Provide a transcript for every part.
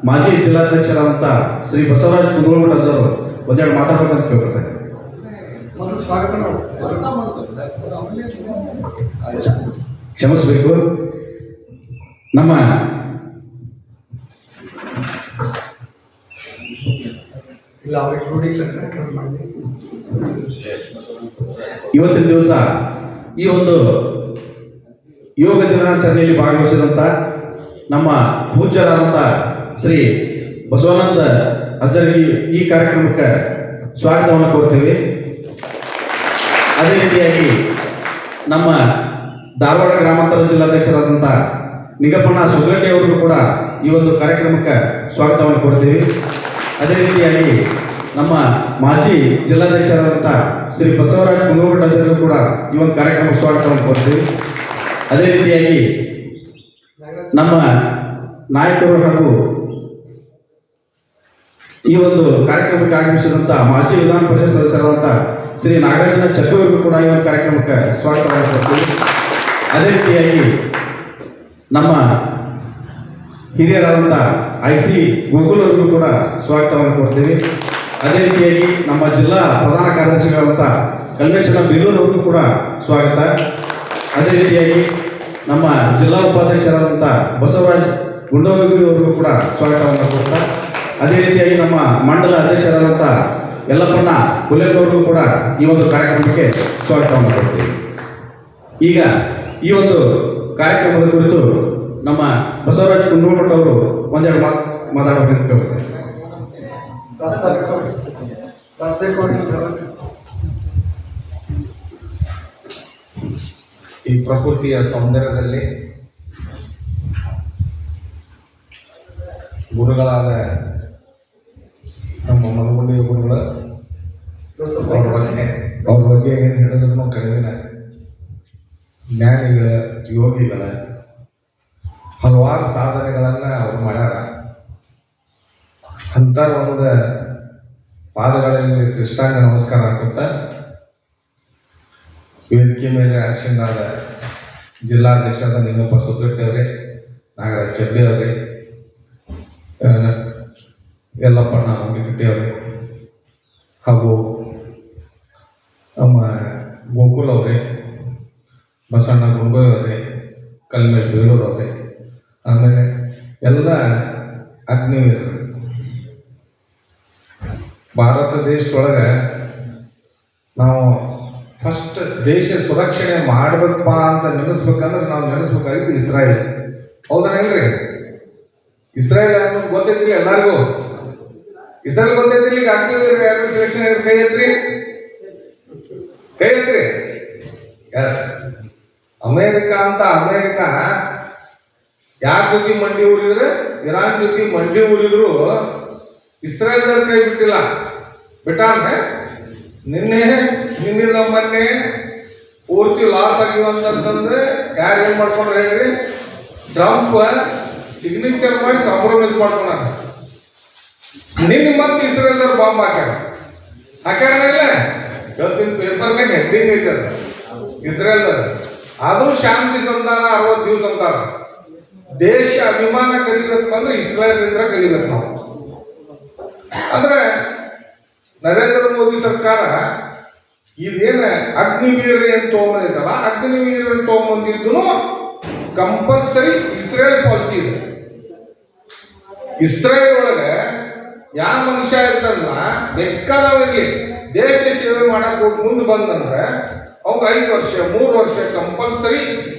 ಮಾಜಿ ಜಿಲ್ಲಾಧ್ಯಕ್ಷರಾದಂಥ ಶ್ರೀ ಬಸವರಾಜ ಕುಂದಗೋಳಮಠ ಅವರು ಒಂದೆರಡು ಮಾತಾಡಬೇಕಂತ ಕೇಳ್ಕೊಳ್ತಾರೆ. ಕ್ಷಮಿಸಬೇಕು. ನಮ್ಮ ಇವತ್ತಿನ ದಿವಸ ಈ ಒಂದು ಯೋಗ ದಿನಾಚರಣೆಯಲ್ಲಿ ಭಾಗವಹಿಸಿದಂಥ ನಮ್ಮ ಪೂಜ್ಯರಾದಂಥ ಶ್ರೀ ಬಸವಾನಂದ ಅಜ್ಜರಿಗೆ ಈ ಕಾರ್ಯಕ್ರಮಕ್ಕೆ ಸ್ವಾಗತವನ್ನು ಕೋರ್ತೇವೆ. ಅದೇ ರೀತಿಯಾಗಿ ನಮ್ಮ ಧಾರವಾಡ ಗ್ರಾಮಾಂತರ ಜಿಲ್ಲಾಧ್ಯಕ್ಷರಾದಂಥ ನಿಂಗಪ್ಪಣ್ಣ ಸುಗಟ್ಟಿ ಅವರಿಗೂ ಕೂಡ ಈ ಒಂದು ಕಾರ್ಯಕ್ರಮಕ್ಕೆ ಸ್ವಾಗತವನ್ನು ಕೊಡ್ತೀವಿ. ಅದೇ ರೀತಿಯಾಗಿ ನಮ್ಮ ಮಾಜಿ ಜಿಲ್ಲಾಧ್ಯಕ್ಷರಾದಂಥ ಶ್ರೀ ಬಸವರಾಜ ಕುಂದಗೋಳಮಠ ಕೂಡ ಈ ಒಂದು ಕಾರ್ಯಕ್ರಮಕ್ಕೆ ಸ್ವಾಗತವನ್ನು ಕೊಡ್ತೀವಿ. ಅದೇ ರೀತಿಯಾಗಿ ನಮ್ಮ ನಾಯಕರು ಹಾಗೂ ಈ ಒಂದು ಕಾರ್ಯಕ್ರಮಕ್ಕೆ ಆಗಮಿಸಿದಂಥ ಮಾಜಿ ವಿಧಾನ ಪರಿಷತ್ ಸದಸ್ಯರಾದಂಥ ಶ್ರೀ ನಾಗರಾಜನ ಚಟ್ಟೂರಿಗೂ ಕೂಡ ಈ ಒಂದು ಕಾರ್ಯಕ್ರಮಕ್ಕೆ ಸ್ವಾಗತವನ್ನು ಕೊಡ್ತೀವಿ. ಅದೇ ರೀತಿಯಾಗಿ ನಮ್ಮ ಹಿರಿಯರಾದಂಥ IC ಗೋಕುಲ್ ಅವರಿಗೂ ಕೂಡ ಸ್ವಾಗತವನ್ನು ಕೊಡ್ತೀವಿ. ಅದೇ ರೀತಿಯಾಗಿ ನಮ್ಮ ಜಿಲ್ಲಾ ಪ್ರಧಾನ ಕಾರ್ಯದರ್ಶಿಗಳಾದಂಥ ಕಲ್ಮೇಶ್ವರ ಬೇಲೂರು ಅವರಿಗೂ ಕೂಡ ಸ್ವಾಗತ. ಅದೇ ರೀತಿಯಾಗಿ ನಮ್ಮ ಜಿಲ್ಲಾ ಉಪಾಧ್ಯಕ್ಷರಾದಂಥ ಬಸವರಾಜ್ ಗುಂಡೋಗಿ ಅವರಿಗೂ ಕೂಡ ಸ್ವಾಗತವನ್ನು ಕೊಡ್ತಾ, ಅದೇ ರೀತಿಯಾಗಿ ನಮ್ಮ ಮಂಡಲ ಅಧ್ಯಕ್ಷರಾದಂಥ ಯಲ್ಲಪ್ಪಣ್ಣ ಹುಲೆಗೌರಿಗೂ ಕೂಡ ಈ ಒಂದು ಕಾರ್ಯಕ್ರಮಕ್ಕೆ ಸ್ವಾಗತವನ್ನು ಕೊಡ್ತೀವಿ. ಈಗ ಈ ಒಂದು ಕಾರ್ಯಕ್ರಮದ ಕುರಿತು ನಮ್ಮ ಬಸವರಾಜ ಕುಂದಗೋಳಮಠ ಅವರು ಒಂದೆರಡು ಮಾತಾಡಬೇಕಂತ ಕೇಳ್ತಾರೆ. ಈ ಪ್ರಕೃತಿಯ ಸೌಂದರ್ಯದಲ್ಲಿ ಗುರುಗಳಾದ ನಮ್ಮ ಮನಗುಂಡಿಯ ಗುರುಗಳ ಅವ್ರ ಬಗ್ಗೆ ಏನು ಹೇಳಿದ್ರು ಕಡಿಮೆ. ಜ್ಞಾನಿಗಳ, ಯೋಗಿಗಳ ಹಲವಾರು ಸಾಧನೆಗಳನ್ನ ಅವ್ರು ಮಾಡ್ಯಾರ. ಅಂತ ಒಂದು ಪಾದಗಳಲ್ಲಿ ಶಿಷ್ಟಾಂಗ ನಮಸ್ಕಾರ ಹಾಕುತ್ತಾ ವೇದಿಕೆ ಮೇಲೆ ಆಶೀನಾದ ಜಿಲ್ಲಾಧ್ಯಕ್ಷರಾದ ನಿಂಗಪ್ಪ ಸುಗಟ್ಟಿ ಅವರೇ, ನಾಗರಾಜ್ ಚಬ್ಬಿ ಅವರೇ, ಯಲ್ಲಪ್ಪಣ್ಣ ಹುಲಿಕಟ್ಟಿ ಅವರೇ ಹಾಗೂ ನಮ್ಮ ಗೋಕುಲ್ ಅವರೇ, ಬಸಣ್ಣ ಗುಂಡೋಯ್ ಅವರೇ, ಕಲ್ಮೇಶ್ ಬೇಲೂರು ಅವರೇ, ಆಮೇಲೆ ಎಲ್ಲ ಅಗ್ನಿವೀರರು. ಭಾರತ ದೇಶದೊಳಗೆ ನಾವು ಫಸ್ಟ್ ದೇಶ ಸುರಕ್ಷಣೆ ಮಾಡಬೇಕಪ್ಪ ಅಂತ ನೆನೆಸ್ಬೇಕಂದ್ರೆ ನಾವು ನೆನೆಸ್ಬೇಕಾಗಿದ್ದು ಇಸ್ರಾಯೇಲ್. ಹೌದಾ ಇಲ್ರಿ? ಇಸ್ರಾಯೇಲ್ ಅನ್ನೋದು ಗೊತ್ತೈತಿಲ್ಲ ಎಲ್ಲರಿಗೂ. ಇಸ್ರಾಯೇಲ್ ಗೊತ್ತೈತಿಲ್ಲ. ಈಗ ಅಗ್ನಿವೀರ ಯಾರು ಸೆಲೆಕ್ಷನ್ ಆಗಿರೋ ಕೈ ಐತ್ರಿ? ಎಸ್. ಅಮೇರಿಕಾ ಯಾರ ಜೊತೆ ಮಂಡಿ ಊರಿದ್ರೆ, ಇರಾನ್ ಜೊತೆ ಮಂಡಿ ಊರಿದ್ರು ಇಸ್ರಾಯೇಲ್ ಕೈ ಬಿಟ್ಟಿಲ್ಲ. ಬಿಟ್ಟಾನೆ ನಿನ್ನಿಂದ ಮೊನ್ನೆ ಪೂರ್ತಿ ಲಾಸ್ ಆಗಿವಂತಂದ್ರೆ ಯಾರು ಏನ್ ಮಾಡ್ಕೊಂಡ್ರೆ ಹೇಳ್ರಿ, ಟ್ರಂಪ್ ಸಿಗ್ನೇಚರ್ ಮಾಡಿ ಕಾಂಪ್ರಮೈಸ್ ಮಾಡ್ಕೊಂಡ. ನಿನ್ನೆ ಮತ್ತೆ ಇಸ್ರೇಲ್ದವ್ರು ಬಾಂಬ್ ಹಾಕ್ಯಾರ ಇಲ್ಲ. ಇವತ್ತಿನ ಪೇಪರ್ನಾಗ ಹೆಡ್ಡಿಂಗ್ ಐತದ ಇಸ್ರೇಲ್ದವ್ರು. ಆದ್ರೂ ಶಾಂತಿ ಸಂಧಾನ 60 ದಿವಸ ಅಂತಾರ. ದೇಶ ಅಭಿಮಾನ ಕಲಿಬೇಕು ಅಂದ್ರೆ ಇಸ್ರೇಲ್ನಿಂದ ಕಲಿಬೇಕು ನಾವು. ಅಂದ್ರೆ ನರೇಂದ್ರ ಮೋದಿ ಸರ್ಕಾರ ಇದೇನ ಅಗ್ನಿವೀರ ಅಂತ ತಗೊಂಬಂದಿದ್ದಲ್ಲ, ಅಗ್ನಿವೀರ ತಗೊಂಬಂದಿದ್ದು ಕಂಪಲ್ಸರಿ ಇಸ್ರೇಲ್ ಪಾಲಿಸಿ ಇದೆ. ಇಸ್ರೇಲ್ ಒಳಗೆ ಯಾವ ಮನುಷ್ಯ ಇರ್ತಾರಲ್ಲ ಬೇಕಾದವರಿಗೆ ದೇಶ ಸೇವೆ ಮಾಡಕ್ ಹೋಗಿ ಮುಂದೆ ಬಂದಂದ್ರೆ ಅವ್ಗೆ 5 ವರ್ಷ 3 ವರ್ಷ ಕಂಪಲ್ಸರಿ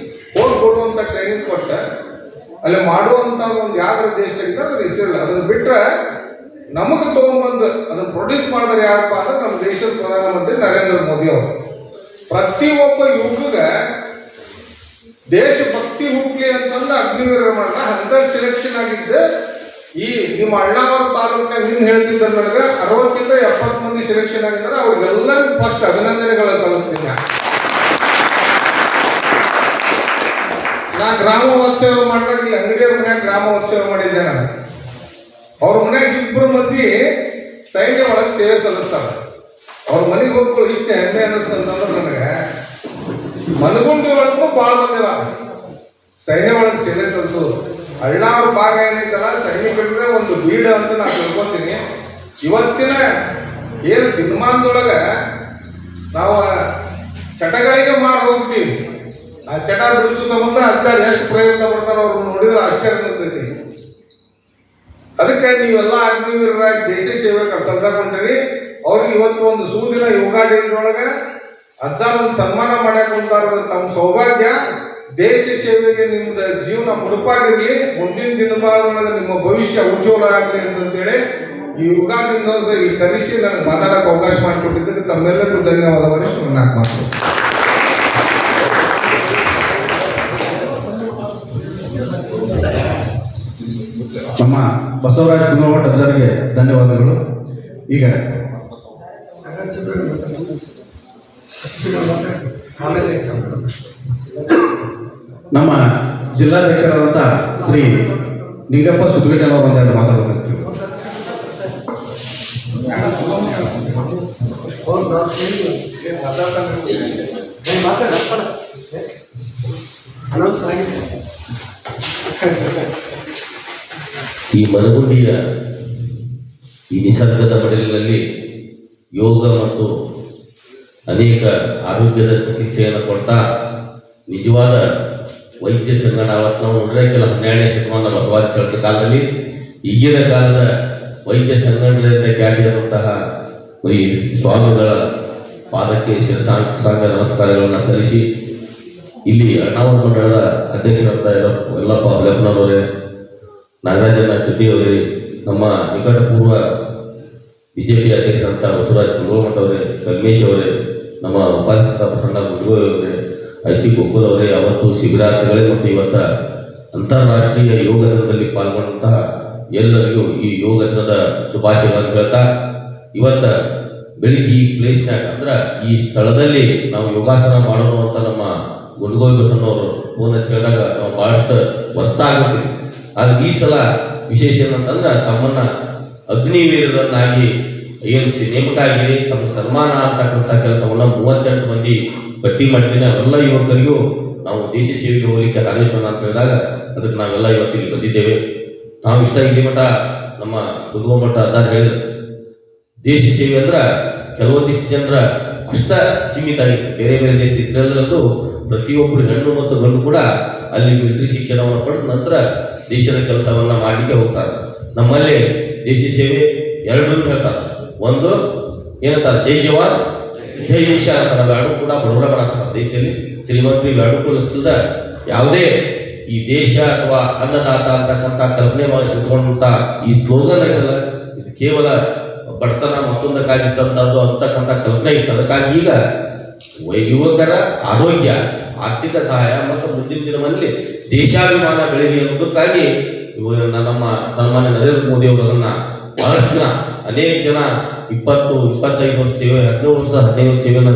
ಹೋಗ್ಕೊಡುವಂತ ಟ್ರೈನಿಂಗ್ ಕೊಟ್ಟ ಅಲ್ಲಿ ಮಾಡುವಂತ ಒಂದು ಯಾವ್ದಾರ ದೇಶದಾಗ ಅದು ಇಸ್ರೇಲ್. ಅದನ್ನ ಬಿಟ್ರೆ ನಮಗೆ ತಗೊಂಡ್ಬಂದು ಅದನ್ನ ಪ್ರೊಡ್ಯೂಸ್ ಮಾಡಿದ್ರೆ ಯಾರಪ್ಪ ಅಂದ್ರೆ ನಮ್ಮ ದೇಶದ ಪ್ರಧಾನಮಂತ್ರಿ ನರೇಂದ್ರ ಮೋದಿ ಅವರು. ಪ್ರತಿಯೊಬ್ಬ ಯುವಕಗೆ ದೇಶಭಕ್ತಿ ಹುಟ್ಲಿ ಅಂತಂದು ಅಗ್ನಿವೀರ ಮಾಡೋಣ ಅಂತ ಸೆಲೆಕ್ಷನ್ ಆಗಿದ್ದೆ. ಈ ನಿಮ್ಮ ಅಣ್ಣಾವರ ತಾಲೂಕಿನಾಗ ನಿನ್ನ ಹೇಳ್ತಿದ್ದ ನನಗೆ 60 ಇಂದ 70 ಮಂದಿ ಸೆಲೆಕ್ಷನ್ ಆಗಿದ್ದಾರೆ. ಅವ್ರಿಗೆಲ್ಲರಿಗೂ ಫಸ್ಟ್ ಅಭಿನಂದನೆಗಳ ಸಲ್ಲಿಸ್ತೀನಿ. ನಾ ಗ್ರಾಮೋತ್ಸವ ಮಾಡಿದಾಗ ಇಲ್ಲಿ ಅಂಗಡಿಯವ್ರ ಮನ್ಯಾಗ ಗ್ರಾಮೋತ್ಸವ ಮಾಡಿದ್ದೆ. ನಾನು ಅವ್ರ ಮನ್ಯಾಗ 2 ಮಂದಿ ಸೈನ್ಯ ಒಳಗೆ ಸೇವೆ ಸಲ್ಲಿಸ್ತಾರ. ಅವ್ರ ಮನೆಗೆ ಹೋಗ್ಕೊಳ್ಳಿ ಇಷ್ಟೇ ಹೆಮ್ಮೆ ಅನ್ನಿಸ್ತಂತಂದ್ರೆ ನನಗೆ ಮನಗುಂಡಿ ಒಳಗೂ ಭಾಳ ಬಂದಿಲ್ಲ ಸೈನ್ಯ ಒಳಗೆ ಸೇವೆ ಸಲ್ಲಿಸೋದು. ಅಳ್ಳಾವ್ರ ಭಾಗ ಏನೈತಲ್ಲ ಸೈನಿಕರದೇ ಒಂದು ಬೀಡು ಅಂತ ನಾನು ತಿಳ್ಕೊತೀನಿ. ಇವತ್ತಿನ ಏನು ದಿನಮಾನದೊಳಗೆ ನಾವು ಚಟಗಳಿಗೆ ಮಾರು ಹೋಗ್ತೀವಿ. ಆ ಚಟ ಬಿಡಿಸೋ ಸಂಬಂಧ ಅಜ್ಜಾರು ಎಷ್ಟು ಪ್ರಯತ್ನ ಪಡ್ತಾರೋ ಅವ್ರನ್ನ ನೋಡಿದ್ರೆ ಆಶ್ಚರ್ಯ ಅನಿಸ್ತೈತಿ. ಅದಕ್ಕೆ ನೀವೆಲ್ಲ ಅಗ್ನಿವೀರರಾಗಿ ದೇಶ ಸೇವೆ ಕೆಲಸ ಕೊಂಡ್ರಿ. ಅವ್ರಿಗೆ ಇವತ್ತು ಒಂದು ಸೂದಿನ ಯೋಗ ಡೇದೊಳಗೆ ಅಜ್ಜಾರ್ ಒಂದು ಸನ್ಮಾನ ಮಾಡಕ್ಕೆ ಕುಂತಾರ. ತಮ್ಮ ಸೌಭಾಗ್ಯ. ದೇಶ ಸೇವೆಗೆ ನಿಮ್ದು ಜೀವನ ಮುಡುಪಾಗಿರ್ಲಿ, ಮುಂದಿನ ದಿನಮಾನದೊಳಗೆ ನಿಮ್ಮ ಭವಿಷ್ಯ ಉಜ್ವಲ ಆಗಲಿ ಅಂತೇಳಿ ಈ ಯುಗಾದಿಂದ ಈ ಕರೆಸಿ ನನಗೆ ಮಾತಾಡಕ್ಕೆ ಅವಕಾಶ ಮಾಡಿಕೊಟ್ಟಿದ್ದಕ್ಕೆ ತಮ್ಮೆಲ್ಲರಿಗೂ ಧನ್ಯವಾದಗಳು. ನಾಲ್ಕು ಮಾತು ನಮ್ಮ ಬಸವರಾಜ ಕುಂದಮಠ ಅಜ್ಜರಿಗೆ ಧನ್ಯವಾದಗಳು. ಈಗ ನಮ್ಮ ಜಿಲ್ಲಾಧ್ಯಕ್ಷರಾದಂಥ ಶ್ರೀ ನಿಂಗಪ್ಪ ಸುದ್ಗಟ್ಟೆಲ್ ಅವರು ಒಂದೆರಡು ಮಾತಾಡಬೇಕು. ಈ ಮನಗುಂಡಿಯ ಈ ನಿಸರ್ಗದ ಮಡಿಲಿನಲ್ಲಿ ಯೋಗ ಮತ್ತು ಅನೇಕ ಆರೋಗ್ಯದ ಚಿಕಿತ್ಸೆಯನ್ನು ಕೊಡ್ತಾ ನಿಜವಾದ ವೈದ್ಯ ಸಂಗಡ ಅವತ್ತು ನಾವು ನೋಡಿದ್ರೆ ಕೆಲ 12ನೇ ಶತಮಾನ ಬಸವಾದಿ ಚಳವಳಿ ಕಾಲದಲ್ಲಿ ಈಗಿನ ಕಾಲದ ವೈದ್ಯ ಸಂಘಟನೆಯಿಂದ ಖ್ಯಾತಿಯಾದಂತಹ ಈ ಸ್ವಾಮಿಗಳ ಪಾದಕ್ಕೆ ಶಿರಸಾಂಗ ನಮಸ್ಕಾರಗಳನ್ನು ಸಲ್ಲಿಸಿ ಇಲ್ಲಿ ಅಣ್ಣಾವರ ಮಂಡಳದ ಅಧ್ಯಕ್ಷರಾದ ಯಲ್ಲಪ್ಪ ಲೆಪ್ಪನವರೇ, ನಾಗರಾಜನ ಚುಟ್ಟಿಯವರೇ, ನಮ್ಮ ನಿಕಟಪೂರ್ವ ಬಿಜೆಪಿ ಅಧ್ಯಕ್ಷರಂತ ಬಸವರಾಜ ಕುಂದಮಠ ಅವರೇ, ಕಲ್ಮೇಶ್ ಅವರೇ, ನಮ್ಮ ಉಪಾಧ್ಯಕ್ಷ ಪ್ರಸನ್ನ ಗುಡ್ಗೋಯವರೇ, ಐಸಿ ಕೊಪ್ಪದವರೇ, ಅವತ್ತು ಶಿಬಿರಾರ್ಥಿಗಳೇ ಮತ್ತು ಇವತ್ತ ಅಂತಾರಾಷ್ಟ್ರೀಯ ಯೋಗ ದಿನದಲ್ಲಿ ಪಾಲ್ಗೊಂಡಂತಹ ಎಲ್ಲರಿಗೂ ಈ ಯೋಗ ದಿನದ ಶುಭಾಶಯಗಳನ್ನು ಹೇಳ್ತಾ, ಇವತ್ತ ಬೆಳಿಗ್ಗೆ ಈ ಪ್ಲೇಸ್ನಾಗ ಅಂದ್ರೆ ಈ ಸ್ಥಳದಲ್ಲಿ ನಾವು ಯೋಗಾಸನ ಮಾಡೋಣ ಅಂತ ನಮ್ಮ ಗುಂಡ್ಗೋಯ್ ಬಸನ್ನವರು ಫೋನ್ ಹಚ್ಚಿ ಹೇಳಿದಾಗ ನಾವು ಬಹಳಷ್ಟು ವರ್ಷ ಆಗುತ್ತೀವಿ. ಆದ್ರೆ ಈ ಸಲ ವಿಶೇಷ ಏನಂತಂದ್ರೆ ತಮ್ಮನ್ನ ಅಗ್ನಿವೀರರನ್ನಾಗಿ ಏನು ನೇಮಕ ಆಗಿದೆ, ತಮ್ಮ ಸನ್ಮಾನ ಅಂತಕ್ಕಂಥ ಕೆಲಸವನ್ನ 38 ಮಂದಿ ಪಟ್ಟಿ ಮಾಡ್ತೀನಿ. ಅವೆಲ್ಲ ಯುವಕರಿಗೂ ನಾವು ದೇಶ ಸೇವೆಗೆ ಹೋಗ್ಲಿಕ್ಕೆ ಹಾರೈಸೋಣ ಅಂತ ಹೇಳಿದಾಗ ಅದಕ್ಕೆ ನಾವೆಲ್ಲ ಇವತ್ತು ಇಲ್ಲಿ ಬಂದಿದ್ದೇವೆ. ನಾವು ಇಷ್ಟ ಇಲ್ಲಿ ಮಠ ನಮ್ಮ ಮಠ ಅದಾರ ಹೇಳಿದ್ರು, ದೇಶ ಸೇವೆ ಅಂದ್ರೆ ಕೆಲವೊಂದಿಷ್ಟು ಜನರ ಅಷ್ಟ ಸೀಮಿತ ಆಗಿದೆ. ಬೇರೆ ಬೇರೆ ದೇಶ ಇಸ್ರೇಲ್ದಲ್ಲೂ ಪ್ರತಿಯೊಬ್ಬರು ಹೆಣ್ಣು ಮತ್ತು ಗಂಡು ಕೂಡ ಅಲ್ಲಿ ಮಿಲಿಟರಿ ಶಿಕ್ಷಣವನ್ನು ಪಡೆದ ನಂತರ ದೇಶದ ಕೆಲಸವನ್ನ ಮಾಡಲಿಕ್ಕೆ ಹೋಗ್ತಾರೆ. ನಮ್ಮಲ್ಲಿ ದೇಶ ಸೇವೆ ಎರಡನ್ನೂ ಹೇಳ್ತಾರೆ. ಒಂದು ಏನಂತಾರೆ, ಜೈ ಜವಾನ್ ಜೈ ಕಿಸಾನ್ ಅಂತಾರೆ. ಬ್ಯಾಡು ಕೂಡ ಬಡವರ ಮಾಡತಾರೆ ದೇಶದಲ್ಲಿ. ಶ್ರೀಮಂತರು ಬ್ಯಾಡು ಲಕ್ಷದ ಯಾವುದೇ ಈ ದೇಶ ಅಥವಾ ಅನ್ನದಾತ ಅಂತಕ್ಕಂಥ ಕಲ್ಪನೆ ಇಟ್ಕೊಂಡಂತ ಈ ಸ್ಲೋಗನ್ ಐತಲ್ಲ, ಇದು ಕೇವಲ ಬಡತನ ಮತ್ತೊಂದಕ್ಕಾಗಿ ತಂದದ್ದು ಅಂತಕ್ಕಂಥ ಕಲ್ಪನೆ ಇತ್ತು. ಅದಕ್ಕಾಗಿ ಈಗ ಯುವಕರ ಆರೋಗ್ಯ, ಆರ್ಥಿಕ ಸಹಾಯ ಮತ್ತು ಮುಂದಿನ ದಿನಗಳಲ್ಲಿ ದೇಶಾಭಿಮಾನ ಬೆಳೆಯಲಿ ಅನ್ನೋದಕ್ಕಾಗಿ ನಮ್ಮ ಸನ್ಮಾನ್ಯ ನರೇಂದ್ರ ಮೋದಿ ಅವರು ಅದನ್ನ ಬಹಳಷ್ಟು ಜನ, ಅನೇಕ ಜನ 20-25 ವರ್ಷ ಸೇವೆ, 17 ವರ್ಷ 15 ವರ್ಷ ಸೇವೆಯನ್ನು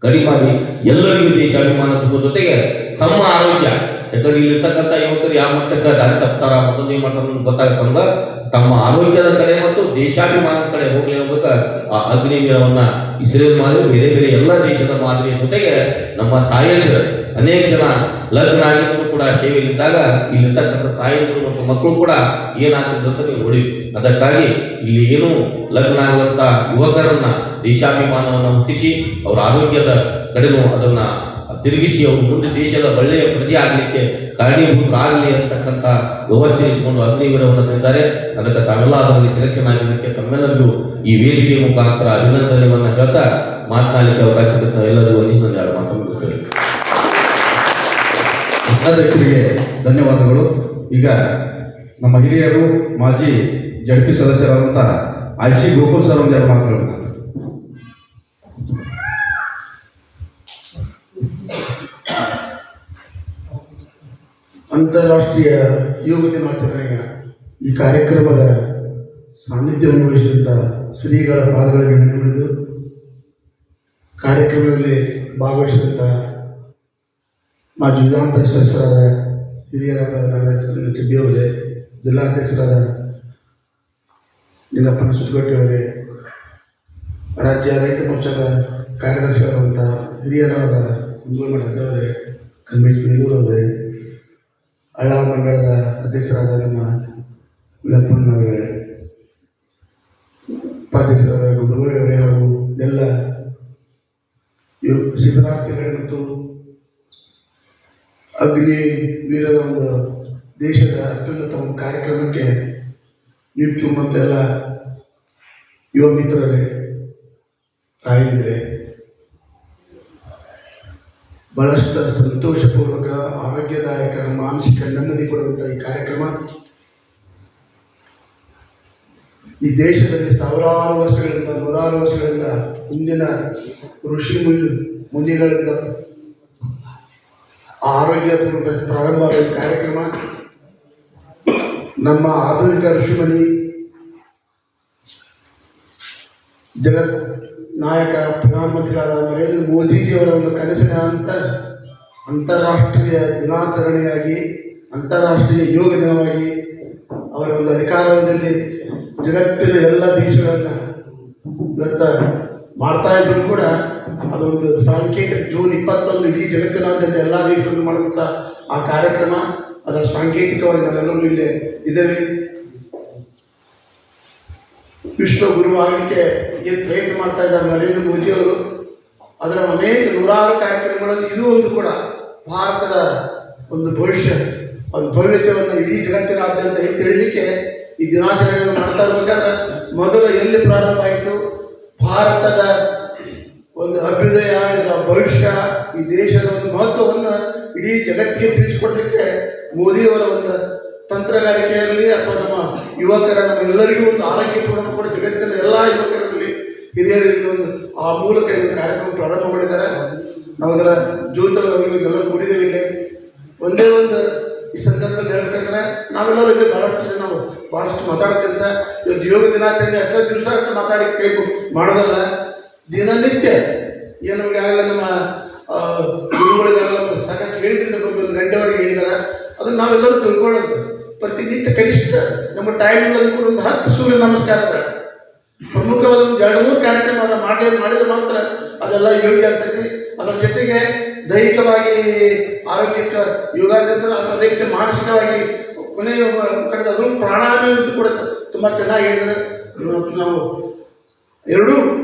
ಕಡಿಮೆ ಮಾಡಿ ಎಲ್ಲರಿಗೂ ದೇಶಾಭಿಮಾನ ಸಿಗೋ ಜೊತೆಗೆ ತಮ್ಮ ಆರೋಗ್ಯ, ಯಾಕಂದ್ರೆ ಇಲ್ಲಿರ್ತಕ್ಕಂಥ ಯುವಕರು ಯಾವ ಮಟ್ಟಕ್ಕೆ ದಾರಿ ತಪ್ತಾರ, ಮತ್ತೊಂದು ಏನ್ ಮಾಡ್ತಾರೆ ಗೊತ್ತಾಗತ್ತಂದ ತಮ್ಮ ಆರೋಗ್ಯದ ಕಡೆ ಮತ್ತು ದೇಶಾಭಿಮಾನದ ಕಡೆ ಹೋಗ್ಲಿ ಅನ್ನೋದಕ್ಕೆ ಆ ಅಗ್ನಿವೀರವನ್ನ ಇಸ್ರೇಲ್ ಮಾದರಿ, ಬೇರೆ ಬೇರೆ ಎಲ್ಲ ದೇಶದ ಮಾದರಿಯ ಜೊತೆಗೆ ನಮ್ಮ ತಾಯಂದಿರು ಅನೇಕ ಜನ ಲಗ್ನ ಆಗಿದ್ರು ಕೂಡ ಸೇವೆಯಲ್ಲಿದ್ದಾಗ ಇಲ್ಲಿರ್ತಕ್ಕಂಥ ತಾಯಂದಿರು ಮತ್ತು ಮಕ್ಕಳು ಕೂಡ ಏನಾಗ್ತಿದ್ರು ಅಂತ ನೀವು ನೋಡಿ. ಅದಕ್ಕಾಗಿ ಇಲ್ಲಿ ಏನು ಲಗ್ನ ಆಗುವಂತ ಯುವಕರನ್ನ ದೇಶಾಭಿಮಾನವನ್ನು ಹುಟ್ಟಿಸಿ ಅವರ ಆರೋಗ್ಯದ ಕಡೆನೂ ಅದನ್ನ ತಿರುಗಿಸಿ ಅವರು ಮುಂದೆ ದೇಶದ ಒಳ್ಳೆಯ ಪ್ರಜೆ ಆಗಲಿಕ್ಕೆ ಕಾರಣೀಭೂತರಾಗಲಿ ಅಂತಕ್ಕಂಥ ವ್ಯವಸ್ಥೆ ಇಟ್ಕೊಂಡು ಅಗ್ನಿವೀರವನ್ನು ತಂದಿದ್ದಾರೆ. ಅದಕ್ಕೆ ತಾವೆಲ್ಲ ಅದರಲ್ಲಿ ಸೆಲೆಕ್ಷನ್ ಆಗಿದ್ದಕ್ಕೆ ತಮ್ಮೆಲ್ಲರಿಗೂ ಈ ವೇದಿಕೆ ಮುಖಾಂತರ ಅಭಿನಂದನೆಯನ್ನು ಹೇಳ್ತಾ ಮಾತನಾಡಲಿಕ್ಕೆ ಅವಕಾಶ ಕೊಡುತ್ತಾ ಎಲ್ಲರಿಗೂ ವಂದಿಸಿದ ಎರಡು ಮಾತನ್ನು ಹೇಳಿ ಅಧ್ಯಕ್ಷರಿಗೆ ಧನ್ಯವಾದಗಳು. ಈಗ ನಮ್ಮ ಹಿರಿಯರು ಮಾಜಿ ಜಡ್ಪಿ ಸದಸ್ಯರಾದಂಥ ಐಸಿ ಗೋಕುಲ್ ಸರ್ ಒಂದೆರಡು ಮಾತುಗಳು. ಅಂತಾರಾಷ್ಟ್ರೀಯ ಯೋಗ ದಿನಾಚರಣೆಯ ಈ ಕಾರ್ಯಕ್ರಮದ ಸಾನ್ನಿಧ್ಯವನ್ನು ವಹಿಸಿದಂಥ ಶ್ರೀಗಳ ಪಾದಗಳಿಗೆ ನಡೆದು ಕಾರ್ಯಕ್ರಮದಲ್ಲಿ ಭಾಗವಹಿಸಿದಂಥ ಮಾಜಿ ವಿಧಾನ ಪರಿಷತ್ ಸದಸ್ಯರಾದ ಹಿರಿಯರಾದ ನಾಗರಾಜ ಚೆಡ್ಡಿಯವರೇ, ಜಿಲ್ಲಾಧ್ಯಕ್ಷರಾದ ನಿಂಗಪ್ಪನ ಸುತ್ತಗಟ್ಟೆಯವರೇ, ರಾಜ್ಯ ರೈತ ಮೋರ್ಚಾದ ಕಾರ್ಯದರ್ಶಿಗಳಾದಂಥ ಹಿರಿಯರಾದ ಕುಂದಮಠ ಅಜ್ಜವರೇ, ಕಲ್ಮೇಶ್ ಬೇಲೂರವರೇ, ಹಳ್ಳ ಮಂಡಳದ ಅಧ್ಯಕ್ಷರಾದ ನಮ್ಮ ಲಪ್ಪಣ್ಣವರೇ, ಉಪಾಧ್ಯಕ್ಷರಾದ ಗುಡುಗರವರೇ ಹಾಗೂ ಎಲ್ಲ ಶಿಬಿರಾರ್ಥಿಗಳೇ ಮತ್ತು ಅಗ್ನಿ ವೀರದ ಒಂದು ದೇಶದ ಅತ್ಯುನ್ನತ ಒಂದು ಕಾರ್ಯಕ್ರಮಕ್ಕೆ ನಿಂತು ಮತ್ತು ಎಲ್ಲ ಯುವ ಮಿತ್ರರೇ, ತಾಯಂದಿರೇ, ಬಹಳಷ್ಟು ಸಂತೋಷಪೂರ್ವಕ, ಆರೋಗ್ಯದಾಯಕ, ಮಾನಸಿಕ ನೆಮ್ಮದಿ ಕೊಡುವಂಥ ಈ ಕಾರ್ಯಕ್ರಮ ಈ ದೇಶದಲ್ಲಿ ಸಾವಿರಾರು ವರ್ಷಗಳಿಂದ, ನೂರಾರು ವರ್ಷಗಳಿಂದ ಹಿಂದಿನ ಋಷಿ ಮುನಿಗಳಿಂದ ಆರೋಗ್ಯಪೂರ್ವಕ ಪ್ರಾರಂಭವಾದ ಈ ಕಾರ್ಯಕ್ರಮ ನಮ್ಮ ಆಧುನಿಕ ಋಷಿಮುನಿ ಜಗತ್ ನಾಯಕ ಪ್ರಧಾನಮಂತ್ರಿಗಳಾದ ನರೇಂದ್ರ ಮೋದಿಜಿಯವರ ಒಂದು ಕನಸಿನ ಅಂತಾರಾಷ್ಟ್ರೀಯ ದಿನಾಚರಣೆಯಾಗಿ, ಅಂತಾರಾಷ್ಟ್ರೀಯ ಯೋಗ ದಿನವಾಗಿ ಅವರ ಒಂದು ಅಧಿಕಾರಾವಧಿಯಲ್ಲಿ ಜಗತ್ತಿನ ಎಲ್ಲ ದೇಶಗಳನ್ನು ಇವತ್ತು ಮಾಡ್ತಾ ಇದ್ರು ಕೂಡ ಅದೊಂದು ಸಾಂಕೇತಿಕ ಜೂನ್ 21 ಇಡೀ ಜಗತ್ತಿನಾದ್ಯಂತ ಎಲ್ಲ ದೇಶಗಳನ್ನು ಮಾಡುವಂಥ ಆ ಕಾರ್ಯಕ್ರಮ, ಅದರ ಸಾಂಕೇತಿಕವಾಗಿ ನಾವೆಲ್ಲರೂ ಇಲ್ಲಿ ಇದ್ದೇವೆ. ವಿಶ್ವ ಗುರು ಆಗಲಿಕ್ಕೆ ಏನು ಪ್ರಯತ್ನ ಮಾಡ್ತಾ ಇದ್ದಾರೆ ನರೇಂದ್ರ ಮೋದಿಯವರು, ಅದರ ಅನೇಕ ನೂರಾರು ಕಾರ್ಯಕ್ರಮಗಳಲ್ಲಿ ಇದು ಒಂದು ಕೂಡ ಭಾರತದ ಒಂದು ಭವಿಷ್ಯ, ಒಂದು ಭವ್ಯತೆಯನ್ನು ಇಡೀ ಜಗತ್ತಿನಾದ್ಯಂತ ಎತ್ತಿಡಲಿಕ್ಕೆ ಈ ದಿನಾಚರಣೆಯನ್ನು ಮಾಡ್ತಾ ಇರಬೇಕಾದ್ರೆ ಮೊದಲು ಎಲ್ಲಿ ಪ್ರಾರಂಭ ಆಯಿತು, ಭಾರತದ ಒಂದು ಅಭ್ಯುದಯ, ಇದರ ಭವಿಷ್ಯ, ಈ ದೇಶದ ಒಂದು ಮಹತ್ವವನ್ನು ಇಡೀ ಜಗತ್ತಿಗೆ ತಿಳಿಸಿಕೊಡ್ಲಿಕ್ಕೆ ಮೋದಿಯವರ ಒಂದು ತಂತ್ರಗಾರಿಕೆಯಲ್ಲಿ ಅಥವಾ ನಮ್ಮ ಯುವಕರ, ನಮ್ಮ ಎಲ್ಲರಿಗೂ ಒಂದು ಆರೋಗ್ಯಪೂರ್ಣ ಕೂಡ ಜಗತ್ತಿನ ಎಲ್ಲ ಯುವಕರಲ್ಲಿ, ಹಿರಿಯರಲ್ಲಿ ಒಂದು ಆ ಮೂಲಕ ಇದನ್ನು ಕಾರ್ಯಕ್ರಮ ಪ್ರಾರಂಭ ಮಾಡಿದ್ದಾರೆ. ನಾವು ಅದರ ಜ್ಯೋತವಾಗಿ ಎಲ್ಲರೂ ಕೂಡಿದ್ದೇವೆ ಇಲ್ಲಿ. ಒಂದೇ ಒಂದು ಈ ಸಂದರ್ಭದಲ್ಲಿ ಹೇಳ್ಬೇಕಂದ್ರೆ ನಾವೆಲ್ಲರೂ ಇಲ್ಲಿ ಭಾಳಷ್ಟು ಮಾತಾಡ್ತಂತ ಇವತ್ತು ಯೋಗ ದಿನಾಚರಣೆ ಅಷ್ಟೇ ದಿವಸ ಅಷ್ಟು ಮಾತಾಡಿ ಕೈ ಮಾಡೋದಲ್ಲ, ದಿನನಿತ್ಯ ಏನು ನಮಗೆ ಆಗಲ್ಲ, ನಮ್ಮ ಗುರುಗಳಿಗೆಲ್ಲ ಸಾಕಷ್ಟು ಹೇಳಿದ್ರೆ ಒಂದು ಗಂಟೆವರೆಗೆ ಹೇಳಿದಾರೆ, ಅದನ್ನು ನಾವೆಲ್ಲರೂ ತಿಳ್ಕೊಳ್ಳೋದು. ಪ್ರತಿನಿತ್ಯ ಕನಿಷ್ಠ ನಮ್ಮ ಟೈಮ್ ಇಲ್ಲದ ಕೂಡ ಒಂದು 10 ಸೂರ್ಯ ನಮಸ್ಕಾರಗಳು, ಪ್ರಮುಖವಾದ ಒಂದು 2-3 ಕಾರ್ಯಕ್ರಮ ಮಾಡಿದ್ರೆ ಮಾತ್ರ ಅದೆಲ್ಲ ಯೋಗ್ಯ ಆಗ್ತೈತಿ. ಅದರ ಜೊತೆಗೆ ದೈಹಿಕವಾಗಿ ಆರೋಗ್ಯಕ್ಕೆ ಯೋಗಾದ್ರೆ ಅದಕ್ಕೆ ಮಾನಸಿಕವಾಗಿ ಕೊನೆಯ ಕಡೆ ಅದನ್ನು ಪ್ರಾಣಾಯಾಮ ಕೂಡ ತುಂಬ ಚೆನ್ನಾಗಿ ಹೇಳಿದರೆ. ನಾವು ಎರಡೂ